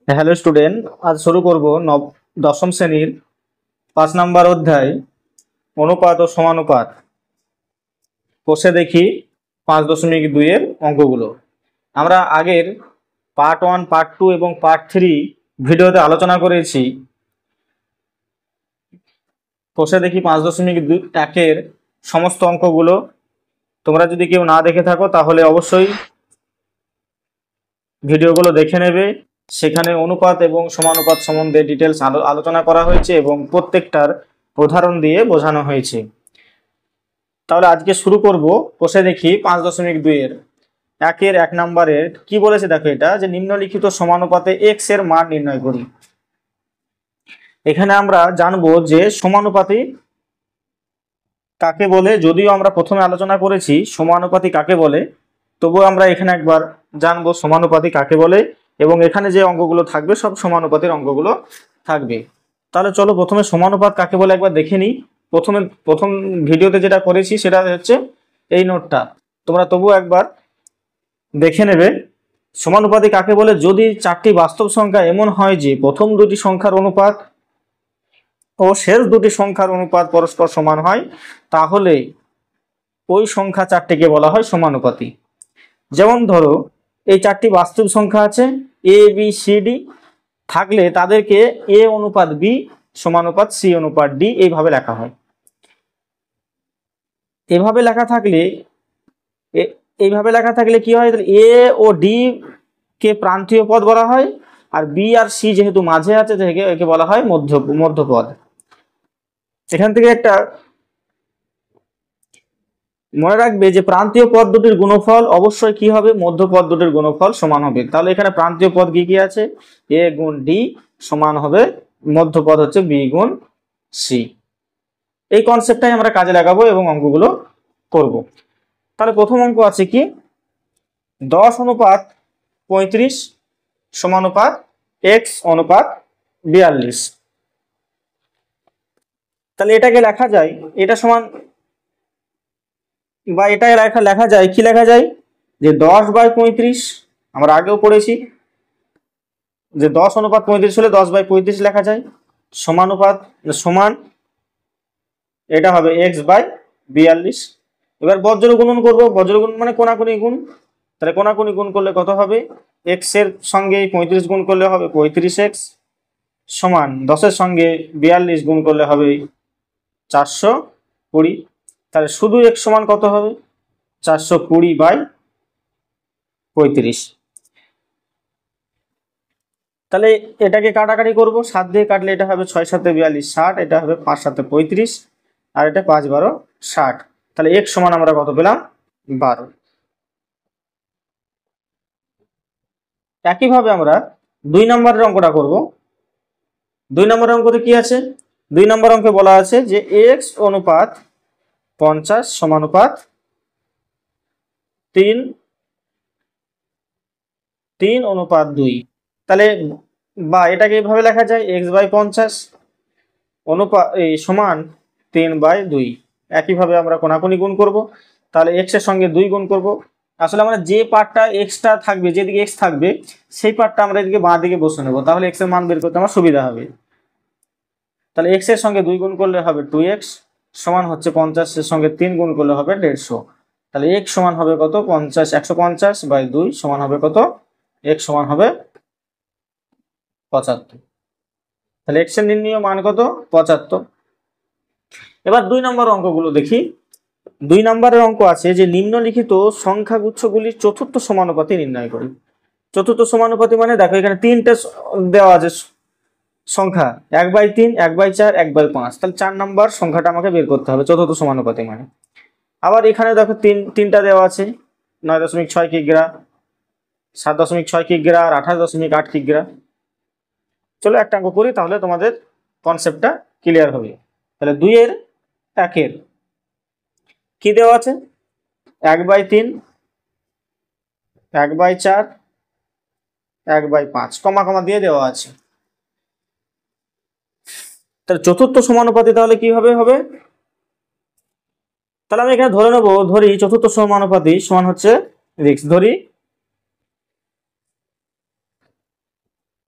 Hello student, আজ শুরু করব দশম শ্রেণীর 5 নম্বর অধ্যায় অনুপাত ও সমানুপাত। কোষে দেখি 5.2 এর অঙ্কগুলো। আমরা আগের পার্ট 1, পার্ট 2 এবং পার্ট 3 ভিডিওতে আলোচনা করেছি কোষে দেখি 5.1 সমস্ত অঙ্কগুলো। তোমরা যদি কেউ না দেখে থাকো তাহলে অবশ্যই ভিডিওগুলো দেখে নেবে। সেখানে অনুপাত এবং সমানুপাত সম্বন্ধে ডিটেলস আলোচনা করা হয়েছে এবং প্রত্যেকটার উদাহরণ দিয়ে বোঝানো হয়েছে। তাহলে আজকে শুরু করব কোষে দেখি 5.2 এর 1 নম্বরের কি বলেছে দেখো, এটা যে নিম্নলিখিত সমানুপাতে এক্স এর মান নির্ণয় করি। এখানে আমরা জানবো যে সমানুপাতি কাকে বলে। যদিও আমরা প্রথমে আলোচনা করেছি সমানুপাতি কাকে বলে, তবুও আমরা এখানে একবার জানবো সমানুপাতি কাকে বলে এবং এখানে যে অঙ্কগুলো থাকবে সব সমানুপাতের অঙ্কগুলো থাকবে। তাহলে চলো প্রথমে সমানুপাত কাকে বলে একবার দেখে নিই। প্রথম ভিডিওতে যেটা করেছি সেটা হচ্ছে এই নোটটা, তোমরা তবুও একবার দেখে নেবে। সমানুপাতি কাকে বলে যদি চারটি বাস্তব সংখ্যা এমন হয় যে প্রথম দুটি সংখ্যার অনুপাত ও শেষ দুটি সংখ্যার অনুপাত পরস্পর সমান হয়, তাহলে ওই সংখ্যা চারটিকে বলা হয় সমানুপাতি। যেমন ধরো এই চারটি বাস্তব সংখ্যা আছে এ বি সি ডি, থাকলে তাদেরকে এ অনুপাত বি সমানুপাত সি অনুপাত ডি এইভাবে লেখা হয়। এইভাবে লেখা থাকলে কি হয়, এ ও ডি কে প্রান্তীয় পদ বলা হয়, আর বি আর সি যেহেতু মাঝে আছে একে বলা হয় মধ্যপদ। এখান থেকে একটা মনে রাখবে যে প্রান্তীয় পদ দুটির গুণফল অবশ্যই কি হবে, মধ্যপদ দুটির গুণফল সমান হবে। তাহলে এখানে প্রান্তীয় পদ কি কি আছে, এ গুণ ডি সমান হবে মধ্যপদ হচ্ছে বি গুণ সি। এই কনসেপ্টটাই আমরা কাজে লাগাবো এবং অঙ্কগুলো করব। তাহলে প্রথম অঙ্ক আছে কি 10:35 সমানুপাত x অনুপাত 42। তাহলে এটাকে লেখা যায়, এটা সমান বা এটা লেখা যায় কি লেখা যায় যে 10/35। আমরা আগেও পড়েছি যে 10:35 হলে 10/35 লেখা যায়। সমানুপাত সমান এটা হবে x/42। এবার বজ্র গুণন করব, বজ্র গুণ মানে কোনাকুনি গুণ। তাহলে কোনাকুনি গুণ করলে কত হবে, x এর সঙ্গে 35 গুণ করলে হবে 35x সমান 10-এর সঙ্গে 42 গুণ করলে হবে 420। তাহলে শুধু x সমান কত হবে, 420/35। তাহলে এটাকে কাটাকাটি করব, 7 দিয়ে কাটলে এটা হবে 6×7=42 60, এটা হবে 5×7=35, আর এটা 5×12 60। তাহলে x সমান আমরা কত পেলাম, 12। একইভাবে আমরা 2 নম্বরের অঙ্কটা করব। 2 নম্বরের অঙ্কতে কি আছে, 2 নম্বর অঙ্কে বলা আছে যে x অনুপাত 50 সমানুপাত 3:2। তাহলে বা এটাকে এইভাবে লেখা যায় x/50 অনুপাত সমান 3/2। একইভাবে আমরা কোনাকুনি গুণ করব, তাহলে x এর সঙ্গে 2 গুণ করব। আসলে আমরা যে পার্টটা এক্সটা থাকবে, যেদিকে x থাকবে সেই পার্টটা আমরা এদিকে বাঁ দিকে বসে নেব, তাহলে x এর মান বের করতে আমার সুবিধা হবে। তাহলে x এর সঙ্গে 2 গুণ করলে হবে 2x সমান হচ্ছে 50 এর সঙ্গে 3 গুণ করলে হবে 150। তাহলে x সমান হবে কত, 150/2 সমান হবে কত, x সমান হবে 75। তাহলে x এর নির্ণীয় মান কত, 75। এবার 2 নম্বর অঙ্কগুলো দেখি। 2 নম্বরের অঙ্ক আছে যে নিম্নলিখিত সংখ্যাগুচ্ছগুলির চতুর্থ সমানুপাতি নির্ণয় করি। চতুর্থ সমানুপাতি মানে দেখো এখানে তিনটে দেওয়া আছে সংখ্যা, 1/3, 1/4, 1/5। তাহলে 4 নম্বর সংখ্যাটা আমাকে বের করতে হবে চতুর্থ সমানুপাতি মানে। আবার এখানে দেখো তিনটা দেওয়া আছে, 9.6 কিগ্রা, 7.6 কিগ্রা আর 28.8 কিগ্রা। চলো একটা অঙ্ক করি, তাহলে তোমাদের কনসেপ্টটা ক্লিয়ার হবে। তাহলে 2-এর কি দেওয়া আছে, 1/3, 1/4, 1/5 কমা কমা দিয়ে দেওয়া আছে। তাহলে চতুর্থ সমানুপাতি তাহলে কি হবে, তাহলে আমি এখানে ধরে নেবো, ধরি চতুর্থ সমানুপাতি সমান হচ্ছে ধরি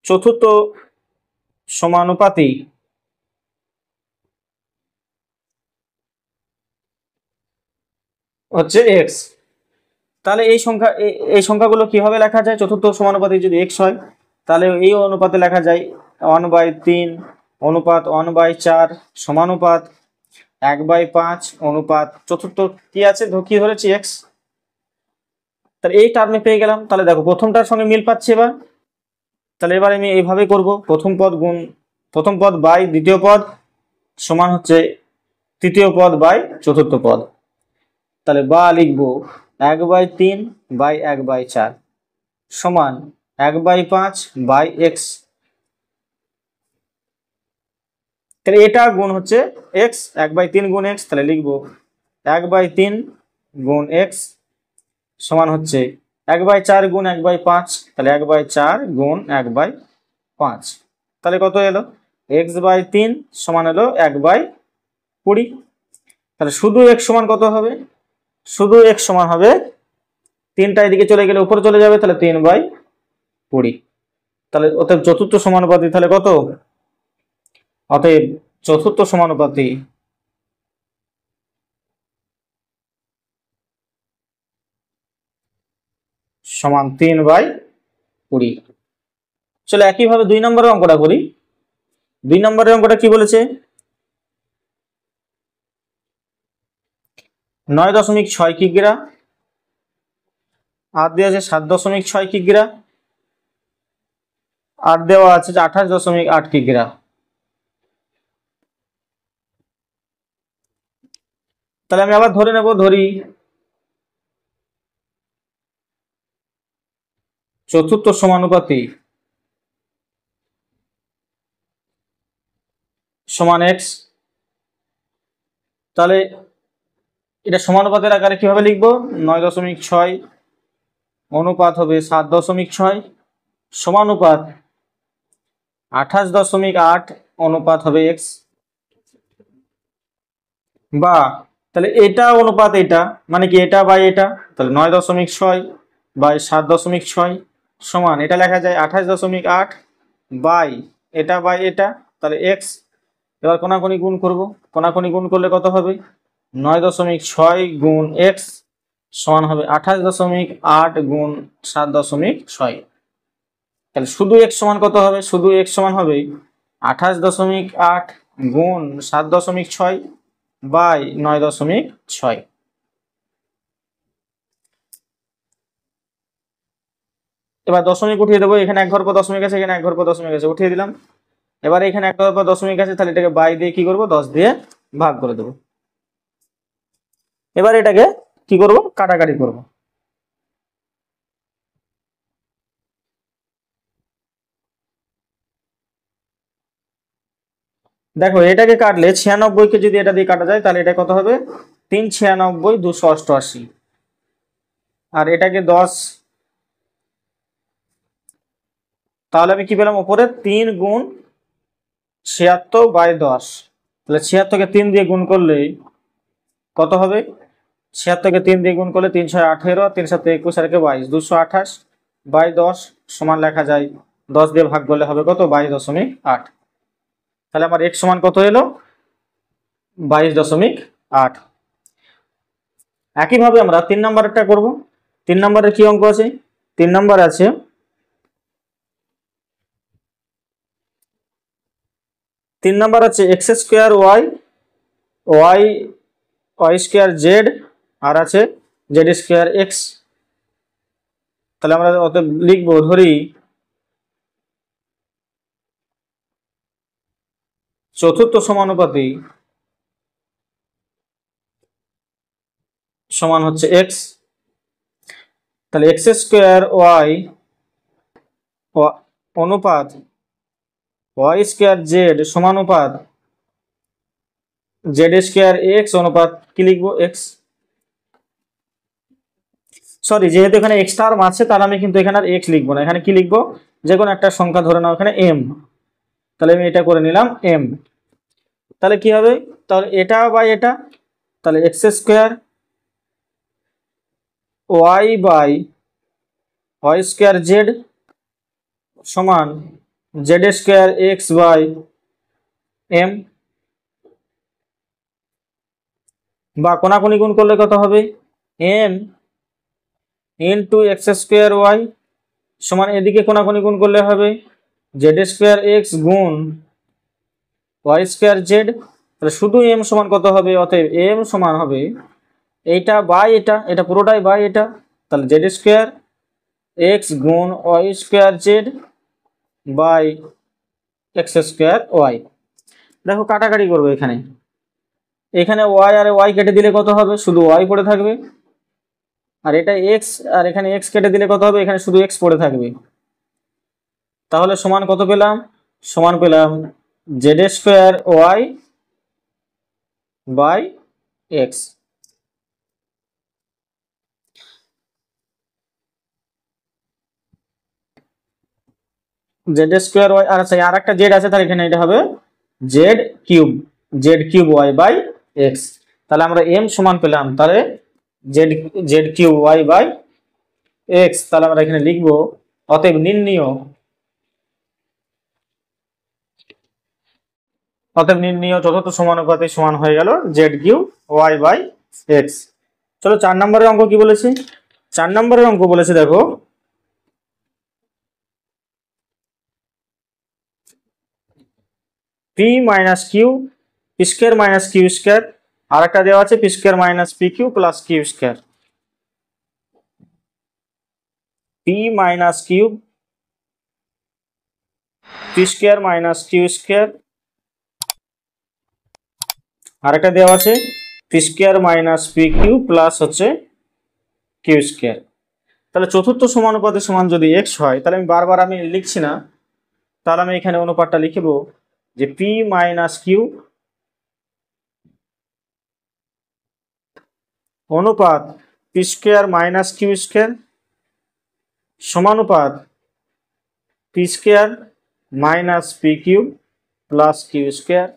চতুর্থ সমানুপাতি হচ্ছে এক্স। তাহলে এই সংখ্যাগুলো কিভাবে লেখা যায়? চতুর্থ সমানুপাতি যদি এক্স হয় তাহলে এই অনুপাতে লেখা যায় 1/3 অনুপাত 1/4 সমানুপাত 1/5 অনুপাত চতুর্থ কি আছে কি ধরেছি এক্স। তাহলে এই টার্মে পেয়ে গেলাম। তাহলে দেখো প্রথমটার সঙ্গে মিল পাচ্ছি এবার। তাহলে এবার আমি এইভাবে করব, প্রথম পদ বাই দ্বিতীয় পদ সমান হচ্ছে তৃতীয় পদ বাই চতুর্থ পদ। তাহলে বা লিখবো 1/3 বাই 1/4 সমান 1/5 বাই এক্স। তাহলে এটা গুণ হচ্ছে এক্স, 1/3 গুণ এক্স। তাহলে লিখবো 1/3 গুণ এক্স সমান হচ্ছে 1/4 গুণ 1/5। তাহলে 1/4 গুণ 1/5। তাহলে কত এলো? x/3 সমান হলো 1/20। তাহলে শুধু x সমান কত হবে? শুধু x সমান হবে 3টা এদিকে চলে গেলে উপরে চলে যাবে, তাহলে 3/20। তাহলে অতএব চতুর্থ সমানুপাতি তাহলে কত? অতএব চতুর্থ সমানুপাতি সমান 3/20। চলো একইভাবে 2 নম্বরের অঙ্কটা করি। 2 নম্বরের অঙ্কটা কি বলেছে? 9.6 কিগ্রা, আর দেওয়া আছে 7.6 কিগ্রা, আর দেওয়া আছে 28.8 কিগ্রা। তাহলে আমি আবার ধরে নেব, ধরি চতুর্থ সমানুপাতি সমান এক্স। তাহলে এটা সমানুপাতের আকারে কিভাবে লিখবো? 9.6 অনুপাত হবে 7.6 সমানুপাত 28.8 অনুপাত হবে এক্স। বা তাহলে এটা অনুপাত এটা মানে কি এটা বাই এটা, তাহলে 9.6 বাই 7.6 সমান এটা লেখা যায় 28.8 বাই এটা বাই এটা, তাহলে এক্স। এবার কোনাকুনি গুণ করব, কোনাকুনি গুণ করলে কত হবে? 9.6 গুণ এক্স সমান হবে 28.8 গুণ 7.6। তাহলে শুধু এক্স সমান কত হবে? শুধু এক্স সমান হবে 28.8 গুণ 7.6 বাই 9.6। এবার দশমিক উঠিয়ে দেবো, এখানে এক ঘর পর দশমিক আছে, এখানে এক ঘর পর দশমিক আছে, উঠিয়ে দিলাম। এবার এখানে এক ঘর পর দশমিক আছে, তাহলে এটাকে বাই দিয়ে কি করব? 10 দিয়ে ভাগ করে দেবো। এবার এটাকে কি করব? কাটাকাটি করব। দেখো এটাকে কাটলে 96কে যদি এটা দিয়ে কাটা যায় তাহলে এটা কত হবে? 3×96 288। আর এটাকে 10, তাহলে আমি কি পেলাম? উপরে 3 গুণ 76/10। তাহলে 76কে 3 দিয়ে গুণ করলে কত হবে? 76কে 3 দিয়ে গুণ করলে 3 6 18, 3 7 21 আর 22, 228/10 সমান লেখা যায় 10 দিয়ে ভাগ করলে হবে কত? 22.8। তাহলে আমার x সমান কত এলো? 22.8। একইভাবে আমরা 3 নম্বরেরটা করব। 3 নম্বরের কি অঙ্ক আছে? 3 নম্বর আছে 3 নম্বর আছে x² y² z আর আছে z² x। তাহলে আমরা অতএব লিখবো, ধরি চতুর্থ সমানুপাতি সমান হচ্ছে x। তাহলে x² y অনুপাত y² z সমানুপাত z² x অনুপাত কি লিখবো? x। সরি, যেহেতু এখানে x টার্ম আছে তাহলে আমি কিন্তু এখানে আর x লিখবো না, এখানে কি লিখবো? যে কোনো একটা সংখ্যা ধরে নাও এখানে m। তাহলে আমি এটা করে নিলাম m। তাহলে কি হবে? তাহলে এটা বাই এটা, তাহলে x² y by y² z সমান Z square X by M, বা কোনাকুনি গুণ করলে কত হবে M into X square Y সমান এদিকে কোনাকুনি গুণ করলে হবে জেড স্কোয়ার এক্স গুণ ওয়াই স্কোয়ার জেড। তাহলে শুধু এম সমান কত হবে, অতএব এম সমান হবে এইটা বাই এটা, এটা পুরোটাই বাই এটা, তাহলে জেড স্কোয়ার এক্স গুণ Y square Z by X square Y. দেখো কাটাকাটি করবো, এখানে এখানে ওয়াই আর ওয়াই কেটে দিলে কত হবে, শুধু ওয়াই পড়ে থাকবে, আর এটা এক্স আর এখানে এক্স কেটে দিলে কত হবে, এখানে শুধু এক্স পড়ে থাকবে। তাহলে সমান কত পেলাম, সমান পেলাম Z square Y by X. Z square Y, আর আচ্ছা আর একটা জেড আছে, তাহলে এখানে এটা হবে Z cube Y by X. তাহলে আমরা এম সমান পেলাম তাহলে Z cube Y by X. তাহলে আমরা এখানে লিখবো অতএব নির্ণীয় চতুর্থ সমানুপাতে সমান হয়ে গেল Z cube Y by X. চলো 4 নম্বরের অঙ্ক কি বলেছে, 4 নম্বরের অঙ্ক বলেছে দেখো P minus Q square minus Q square, আর একটা দেওয়া আছে P square minus P Q plus Q square. P minus cube P square minus Q square, আর একটা দেওয়া আছে P square minus P Q plus হচ্ছে কিউ স্কোয়ার। তাহলে চতুর্থ সমানুপাতের সমান যদি এক্স হয়, তাহলে আমি বারবার লিখছি না, তাহলে আমি এখানে অনুপাতটা লিখব যে পি মাইনাস কিউ অনুপাত P square minus Q square সমানুপাত P square minus P Q plus Q square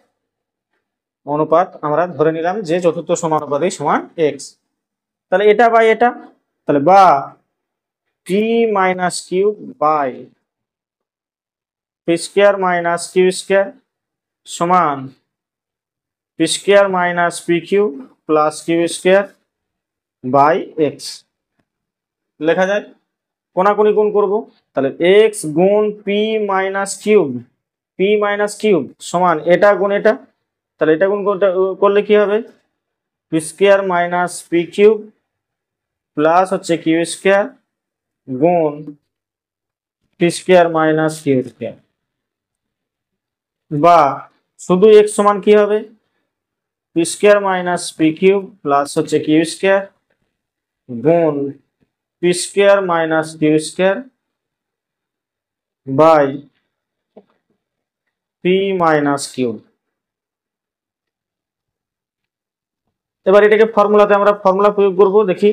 অনুপাত আমরা ধরে নিলাম যে চতুর্থ সমানুপাতেই সমান এক্স। তাহলে এটা বাই এটা, তাহলে বা P minus Q by P square minus Q square সমান P square minus P Q plus Q square by X লেখা যায়। কোনাকুনি গুণ করব, তাহলে এক্স গুণ পি মাইনাস কিউব সমান এটা গুণ এটা, তাহলে এটা গুণ করলে কি হবে P square minus P cube plus হচ্ছে কিউ স্কোয়ার গুণ P square minus Q square, বা শুধু এক্স সমান কি হবে P square minus P cube plus হচ্ছে কিউ স্কোয়ার গুণ P square minus Q square by P minus cube. এবার এটাকে ফর্মুলাতে আমরা ফর্মুলা প্রয়োগ করব, দেখি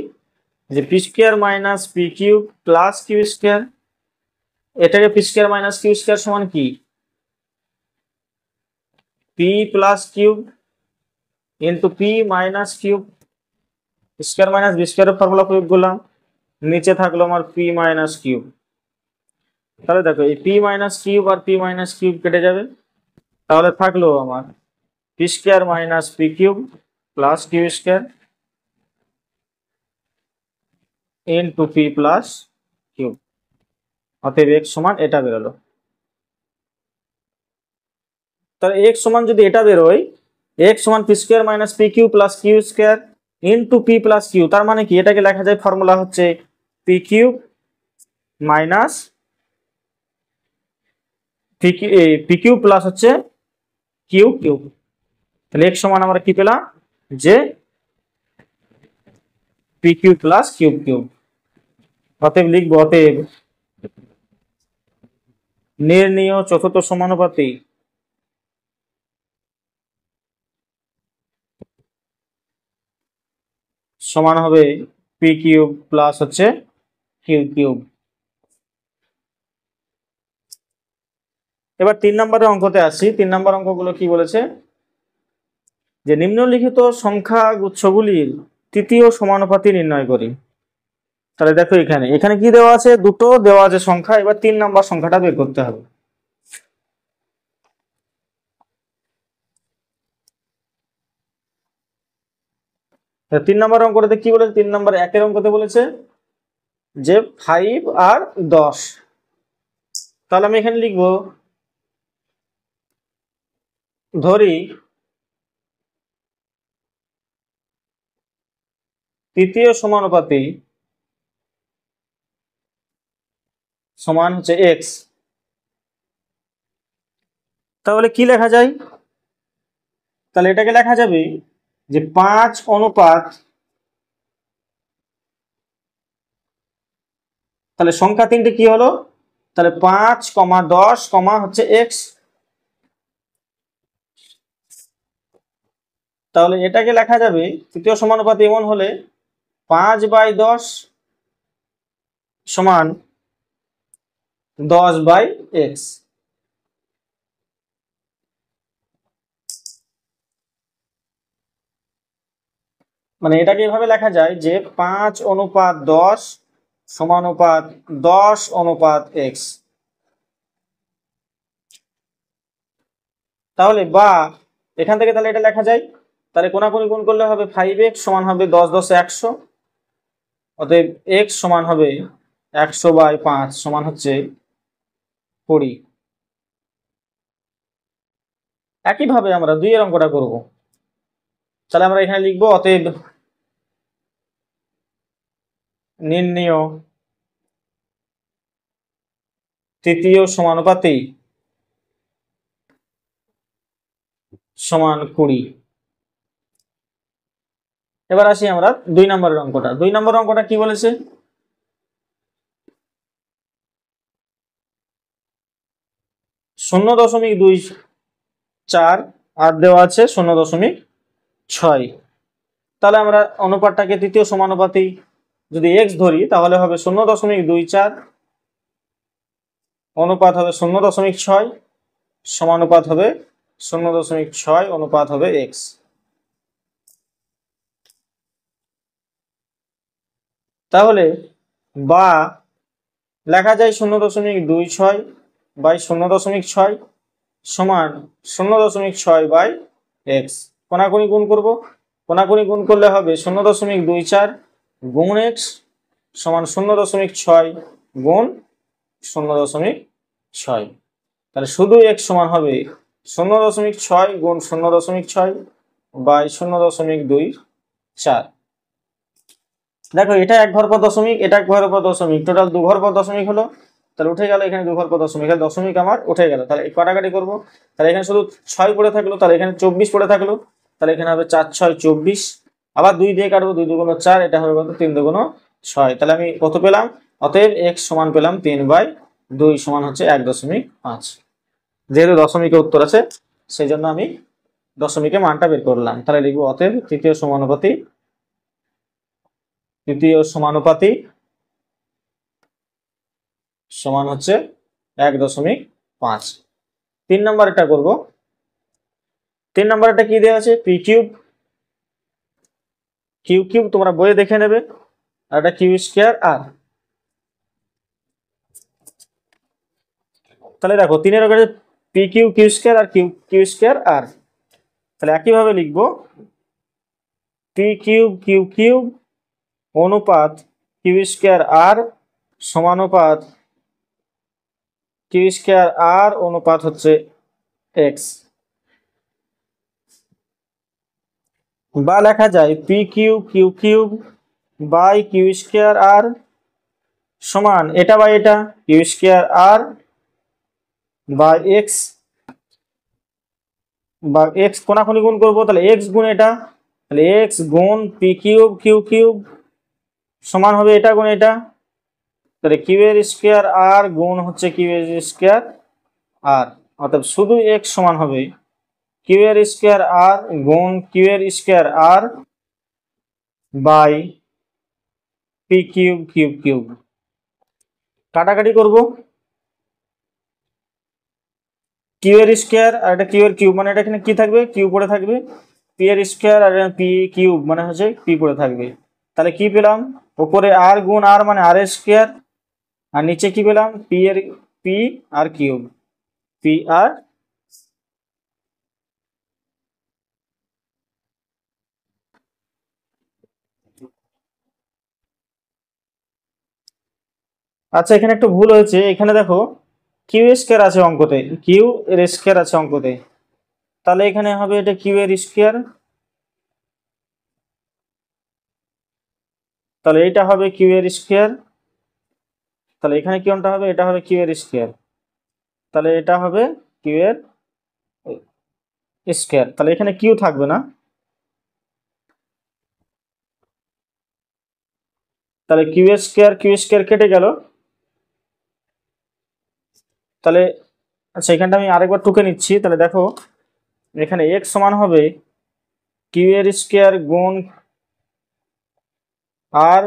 যে P square minus P cube plus Q square, এটাকে P square minus Q square সমান কি P plus cube into P minus cube, square minus B স্কোয়ারের ফর্মুলা প্রয়োগ করলাম, নিচে থাকলো আমার পি মাইনাস কিউব। তাহলে দেখো এই পি মাইনাস কিউব আর পি মাইনাস কিউব কেটে যাবে, তাহলে থাকলো আমার P square minus P cube plus Q square into P plus cube, অতএব এক্স সমান এটা বেরোলো। তাহলে এক্স সমান যদি এটা বেরোয়, এক্স সমান P square minus P Q plus Q square into P plus Q, তার মানে কি এটাকে লেখা যায় ফর্মুলা হচ্ছে P cube minus P cube plus হচ্ছে কিউ কিউব। তাহলে এক্স সমান আমরা কি পেলাম যে P Q plus cube cube. অতএব লিখবো অতএব নির্ণীয় চতুর্থ সমানুপাতে সমান হবে পি কিউব প্লাস হচ্ছে কিউ কিউব। এবার 3 নম্বরের অঙ্কতে আসি। 3 নম্বর অঙ্কগুলো কি বলেছে যে নিম্নলিখিত সংখ্যা গুচ্ছগুলির তৃতীয় সমানুপাতি নির্ণয় করি। তাহলে দেখো এখানে কি দেওয়া আছে, দুটো দেওয়া আছে সংখ্যা, এবার 3 নম্বর সংখ্যাটা বের করতে হবে। 3 নম্বর অঙ্কটাতে কি বলেছে, 3 নম্বর একের অঙ্কতে বলেছে যে 5 আর 10। তাহলে আমি এখানে লিখবো, ধরি তৃতীয় সমানুপাতি সমান হচ্ছে এক্স। তাহলে কি লেখা যায়, তাহলে এটাকে লেখা যাবে যে 5 অনুপাত, তাহলে সংখ্যা তিনটে কি হলো, তাহলে 5, 10, হচ্ছে এক্স। তাহলে এটাকে লেখা যাবে তৃতীয় সমানুপাতি এমন হলে 5/10 সমান 10/x। মানে এটাকে এভাবে লেখা যায় যে 5/10 সমানুপাত 10/x। তাহলে বা এখান থেকে তাহলে এটা লেখা যায়, তাহলে কোনাকুনি গুণ করলে হবে 5x সমান হবে 10 10 100, অতএব x সমান হবে 100/5 সমান হচ্ছে 20। একইভাবে আমরা 2 এর অঙ্কটা করব। তাহলে আমরা এখানে লিখবো অতএব নির্ণেয় তৃতীয় সমানুপাতি সমান 20। এবার আসি আমরা 2 নম্বরের অঙ্কটা। 2 নম্বর অঙ্কটা কি বলেছে, 0.24 আর দেওয়া আছে 0.6। তাহলে আমরা অনুপাতটাকে তৃতীয় সমানুপাতি যদি x ধরি তাহলে হবে 0.24 অনুপাত হবে 0.6 সমানুপাত হবে 0.6 অনুপাত হবে x। তাহলে বা লেখা যায় 0.26/0.6 সমান 0.6/x। কোনাকুনি গুণ করব, কোনাকুনি গুণ করলে হবে 0.24 গুণ x সমান 0.6 গুণ 0.6। তাহলে শুধু x সমান হবে 0.6 গুণ 0.6/0.24। দেখো এটা এক ঘর পর দশমিক, এটা এক ঘর পর দশমিক, টোটাল 2 ঘর পর দশমিক হলো। তাহলে উঠে গেল এখানে 2 ঘর পর দশমিক, এখানে দশমিক আমার উঠে গেল। তাহলে কাটাকাটি করবো, তাহলে এখানে শুধু 6 পড়ে থাকলো, তাহলে এখানে 24 পড়ে থাকলো। তাহলে এখানে হবে 4 6 24, আবার 2 দিয়ে কাটবো, 2 2 4, এটা হবে কত 3 2 6। তাহলে আমি কত পেলাম, অতএব x সমান পেলাম 3/2 সমান হচ্ছে 1.5। যেহেতু দশমিকে উত্তর আছে সেই জন্য আমি দশমিকে মানটা বের করলাম। তাহলে লিখবো অতএব তৃতীয় সমানুপাতি সমান হচ্ছে 1.5। 3 নম্বর এটা করব। 3 নম্বর এটা কি দেওয়া আছে, পি কিউব তোমরা বইয়ে দেখে নেবে, আর এটা কিউ স্কয়ার আর। তাহলে দেখো 3 এর আগে P Q square R Q square R. তাহলে একইভাবে লিখবো পি কিউব অনুপাত কিউ স্কয়ার আর সমানুপাত কিউ স্কয়ার আর অনুপাত হচ্ছে এক্স। বা লেখা যায় P cube by Q square R সমান এটা বাই এটা Q square R by X, বা এক্স কোনাকুনি গুণ করবো, তাহলে এক্স গুণ এটা, তাহলে এক্স গুণ পি কিউব সমান হবে এটা গুণ এটা, তাহলে কিউ এর স্কয়ার আর গুণ হচ্ছে কিউ এর স্কয়ার আর। অর্থাৎ শুধু এক্স সমান হবে কিউ এর স্কয়ার আর গুণ কিউ এর square R by P cube. কাটাকাটি করব, কিউ এর স্কয়ার আর এটা কিউ এর কিউব, মানে এটা এখানে কি থাকবে, কিউ পড়ে থাকবে। পি এর স্কয়ার আর পি কিউব মানে হচ্ছে পি পড়ে থাকবে। তাহলে কি পেলাম, উপরে আর গুণ আর মানে আর স্কয়ার, আর নিচে কি পেলাম P R cube, P R আচ্ছা এখানে একটু ভুল হয়েছে, এখানে দেখো কিউ স্কয়ার আছে অঙ্কতে, কিউ এর স্কয়ার আছে অঙ্কতে, তাহলে এখানে হবে এটা কিউ এর স্কয়ার, তাহলে এটা হবে কিউ এর স্কয়ার, তাহলে এখানে কি কোনটা হবে, এটা হবে কিউ এর স্কয়ার, তাহলে এটা হবে কিউ এর স্কয়ার, তাহলে এখানে কিউ থাকবে না, তাহলে কিউ স্কয়ার কেটে গেল, তাহলে আচ্ছা এখানটা আমি আরেকবার টুকে নিচ্ছি, তাহলে দেখো এখানে এক্স সমান হবে কিউ এর স্কয়ার গুণ আর,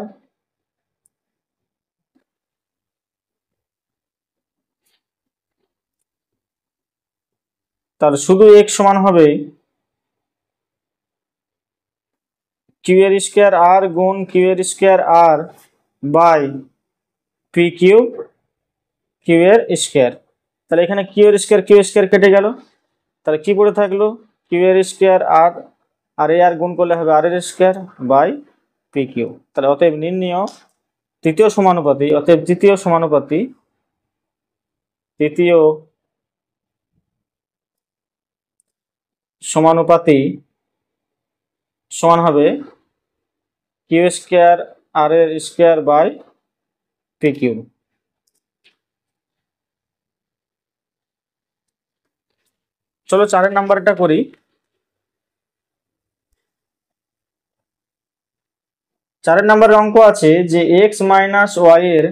তাহলে শুধু এক্স সমান হবে কিউ এর স্কয়ার আর গুণ কিউ এর square R by P cube Q এর স্কয়ার, তাহলে এখানে কিউ স্কয়ার কেটে গেল, তাহলে কি পড়ে থাকলো কিউ এর স্কয়ার আর, আর এ আর গুণ করলে হবে আর এর স্কয়ার বাই পি কিউ, তাহলে অতএব নির্ণেয় তৃতীয় সমানুপাতি, অতএব তৃতীয় সমানুপাতি সমান হবে কিউ স্কয়ার আর এর স্কয়ার বাই পি কিউ। চলো 4 নাম্বারটা করি। 4 নাম্বারের অঙ্ক আছে যে এক্স মাইনাস ওয়াই এর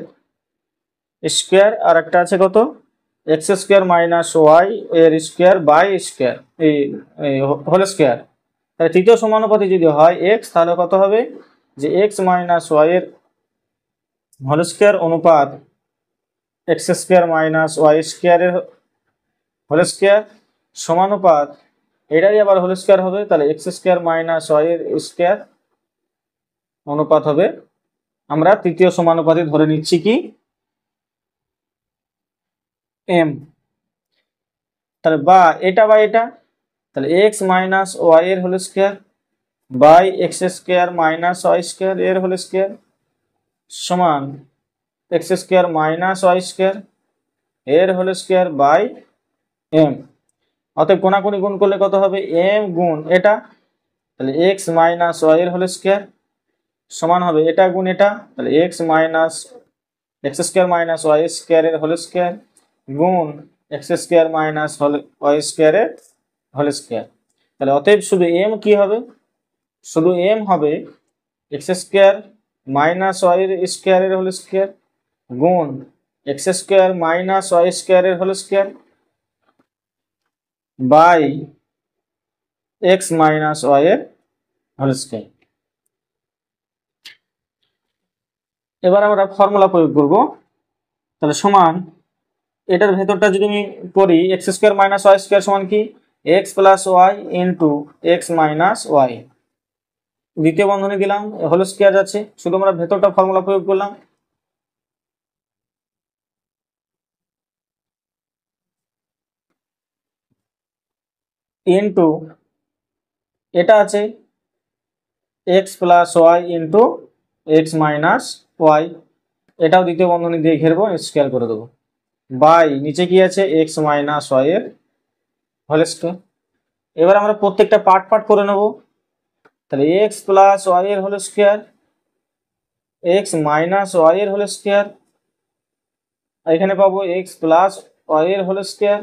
স্কয়ার আর একটা আছে কত এক্স স্কয়ার মাইনাস ওয়াই এর স্কয়ার বাই স্কয়ার এই হোল স্কয়ার, তাহলে তৃতীয় সমানুপাতি যদি হয় এক্স তাহলে কত হবে যে এক্স মাইনাস ওয়াই এর হোল স্কয়ার অনুপাত এক্স স্কয়ার মাইনাস ওয়াই স্কয়ারের হোল স্কয়ার সমানুপাত এটারই আবার হোল স্কয়ার হবে, তাহলে এক্স স্কয়ার মাইনাস ওয়াই এর স্কয়ার অনুপাত হবে, আমরা তৃতীয় সমানুপাতি ধরে নিচ্ছি কি এম, তাহলে বা এটা বা এটা, তাহলে এক্স মাইনাস ওয়াই এর whole square by x square minus Y square এর হোল স্কয়ার সমান x square minus Y square এর হোল স্কয়ার বাই এম, অতএব কোনাকুনি গুণ করলে কত হবে এম গুণ এটা, তাহলে এক্স মাইনাস ওয়াই এর হোল স্কয়ার সমান হবে এটা গুণ এটা, তাহলে X square minus Y square এর হোল স্কয়ার গুণ X square minus Y square এর হোল স্কয়ার, তাহলে অতএব শুধু এম কি হবে, শুধু এম হবে X square minus Y square এর হোল স্কয়ার গুণ X square minus Y square এর whole square by X minus Y এর হোল স্কয়ার। এবার আমরা ফর্মুলা প্রয়োগ করব, তাহলে সমান এটার ভেতরটা যদি আমি করি x square minus Y square সমান কি x plus y into x minus y, দ্বিতীয় বন্ধনী দিলাম হোল স্কয়ার আছে, শুধু আমরা ভেতরটা ফর্মুলা প্রয়োগ করলাম, ইন্টু এটা আছে x plus y into x minus y, এটাও দ্বিতীয় বন্ধনী দিয়ে ঘেরবো স্কয়ার করে দেবো বাই নিচে কি আছে এক্স মাইনাস ওয়াই এর হোল স্কয়ার। এবার আমরা প্রত্যেকটা পার্ট পার্ট করে নেব, তাহলে এক্স প্লাস ওয়াই এর whole square x minus Y এর হোল স্কয়ার, এখানে পাবো এক্স প্লাস ওয়াই এর হোল স্কয়ার,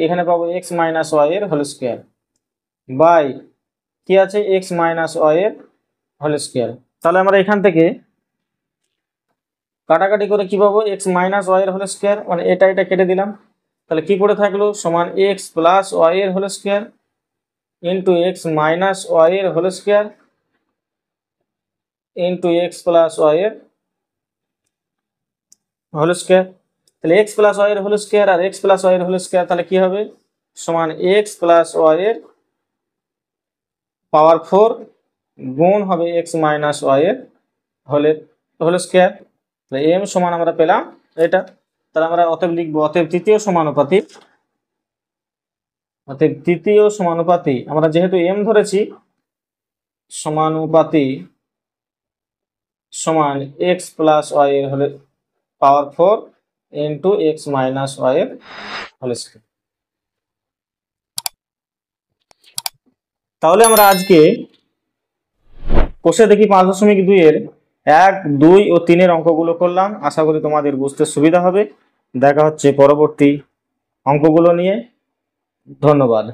এখানে পাবো এক্স মাইনাস ওয়াই এর হোল স্কয়ার বাই কি আছে এক্স মাইনাস ওয়াই এর হোল স্কয়ার। তাহলে আমরা এখান থেকে কাটাকাটি করে কি পাবো এক্স মাইনাস ওয়াই এর হোল স্কয়ার, মানে এটা এটা কেটে দিলাম, তাহলে কি পড়ে থাকলো সমান এক্স প্লাস ওয়াই এর whole square into x minus Y এর whole square into X plus Y এর হোল স্কয়ার, তাহলে এক্স প্লাস ওয়াই এর হোল স্কয়ার আর এক্স প্লাস ওয়াই এর হোল স্কয়ার, তাহলে কি হবে সমান এক্স প্লাস ওয়াই এর পাওয়ার 4 গুণ হবে এক্স মাইনাস ওয়াই এর হোল স্কয়ার, তাহলে এম সমান আমরা পেলাম এটা, তাহলে আমরা অতএব লিখবো অতএব তৃতীয় সমানুপাতি আমরা যেহেতু এম ধরেছি সমানুপাতি সমান এক্স প্লাস ওয়াই এর পাওয়ার 4 ইন্টু এক্স মাইনাস ওয়াই এর হোল স্কয়ার। তাহলে আমরা আজকে কোষে দেখি 5.2 এর 1, 2 ও 3 এর অঙ্কগুলো করলাম। আশা করি তোমাদের বুঝতে সুবিধা হবে। দেখা হচ্ছে পরবর্তী অঙ্কগুলো নিয়ে। ধন্যবাদ।